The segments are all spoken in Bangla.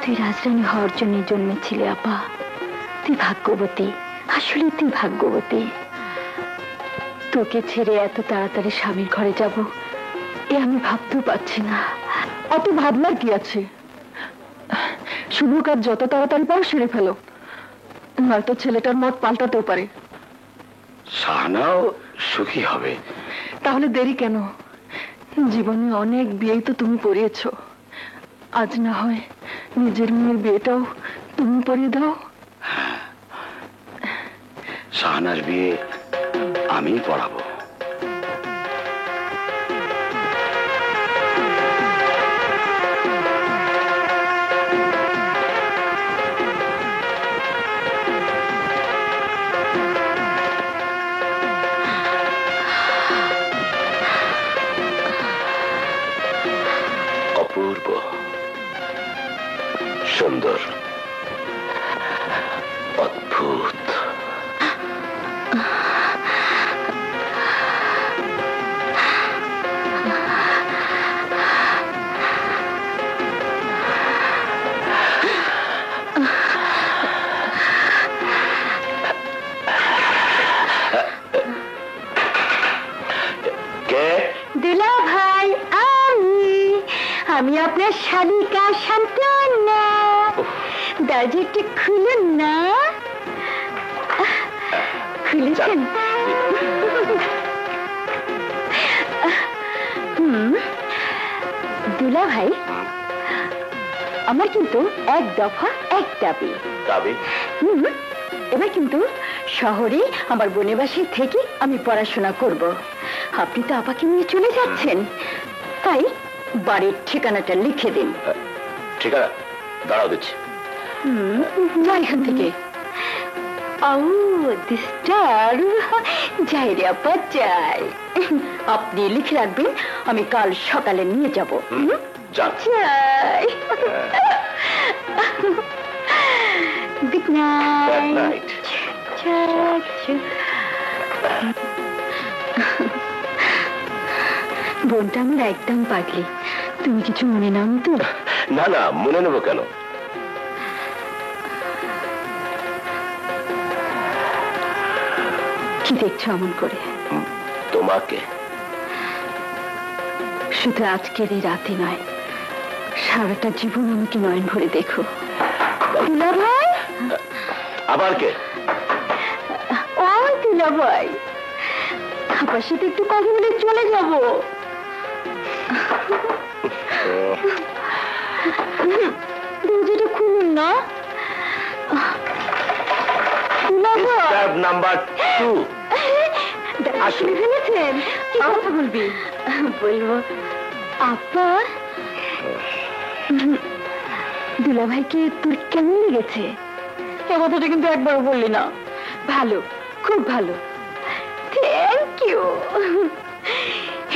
তুই রাজরানী হওয়ার জন্য জন্মেছিলে আপা। তুই ভাগ্যবতী, আসলে তুই ভাগ্যবতী। তোকে ছেড়ে এত তাড়াতাড়ি স্বামীর ঘরে যাব এ আমি ভাবতেও পারছি না। অত ভাবনার কি আছে? শুভ কাজ যত তাড়াতাড়ি পাও সেরে ফেলো, নয়তো ছেলেটার মত পাল্টাতেও পারে। শাহানাও সুখী হবে। তাহলে দেরি কেন? জীবনে অনেক বিয়েই তো তুমি পড়িয়েছ, আজ না হয় নিজের মেয়ের বিয়েটাও তুমি পড়িয়ে দাও। শাহানার বিয়ে আমি পড়াবো। অপূর্ব, সুন্দর, অদ্ভুত। দুলা ভাই, আমি আপনার শালিকা শান্তনা। দরজাটা খুলুন না। খুলেছেন? দুলা ভাই, আমার কিন্তু এক দফা এক দাবি। এবার কিন্তু শহরে আমার বনেবাসী থেকে আমি পড়াশোনা করব। আপনি তো আপাকে নিয়ে চলে যাচ্ছেন, তাই বাড়ির ঠিকানাটা লিখে দিন। ঠিকানা দাঁড়াও দিচ্ছি। যাই এখান থেকে। যাই রে আপা যাই। আপনি লিখে রাখবেন, আমি কাল সকালে নিয়ে যাব। যাই। Good night. বোনটা আমার একদম পাগলি, তুমি কিছু মনে নাও তো? না না, মনে নেবো কেন? কি দেখছো এমন করে? তোমাকে। শুধু আজকের এই রাতে নয়, সারাটা জীবন আমাকে নয়ন ভরে দেখো। দুলা ভাই। আবার কে? ও দুলা ভাই, আপার সাথে একটু কথা বলে চলে যাব। দরজাটা খুলুন না। নাম্বার 2 আসলে ফেলেছেন। কি কথা বলবি? বলবো আপা, দুলা ভাইকে তোর কেমন লেগেছে? এ কথাটা কিন্তু একবারও বললি না। ভালো, খুব ভালো। Thank you.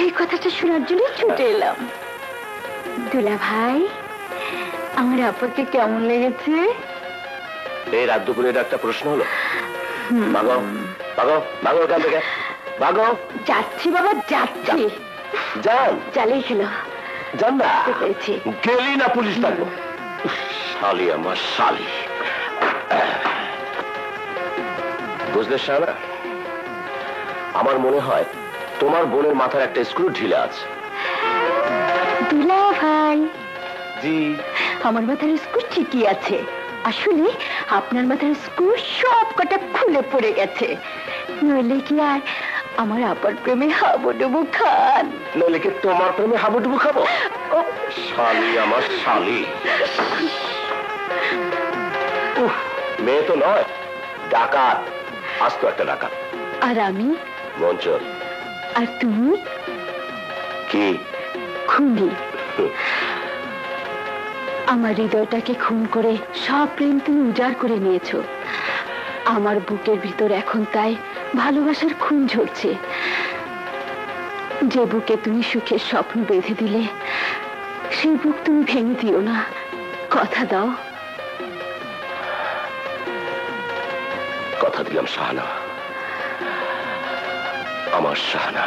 এই কথাটা শোনার জন্য ছুটে এলাম। দুলা ভাই, আমার আপাকে কেমন লেগেছে? এই রাত দুপুরের একটা প্রশ্ন হলো। ভাগো ভাগো ভাগো এখান থেকে, ভাগো। যাচ্ছি বাবা, যাচ্ছি। যান। চালিয়ে খেলো। যান না। পেরেছি। গেলি না পুলিশ থাকবো। শালি আমার শালি। বুঝলে শালা, আমার মনে হয় তোমার বোনের মাথার একটা স্ক্রু ঢিলে আছে। দুলা ভাই। জি। আমার মাথার স্ক্রু ঠিকই আছে, আসলে আপনার মাথার স্ক্রু সব কটা খুলে পড়ে গেছে। নইলে কি আর আমার আপার প্রেমে হাবুডুবু খান? নইলে কি তোমার প্রেমে হাবুডুবু খাবো? শালি আমার শালি। মেয়ে তো নয়, ডাকাত। আস্ত একটা ডাকাত। আর আমি? মঞ্চল। আর তুমি? কি? খুনি। আমার হৃদয়টাকে খুন করে সব প্রেম তুমি উজাড় করে নিয়েছো। আমার বুকের ভিতর এখন তাই ভালোবাসার খুন ঝরছে। যে বুকে তুমি সুখের স্বপ্ন বেঁধে দিলে, সেই বুক তুমি ভেঙে দিও না। কথা দাও। কথা দিলাম শাহানা, আমার শাহানা।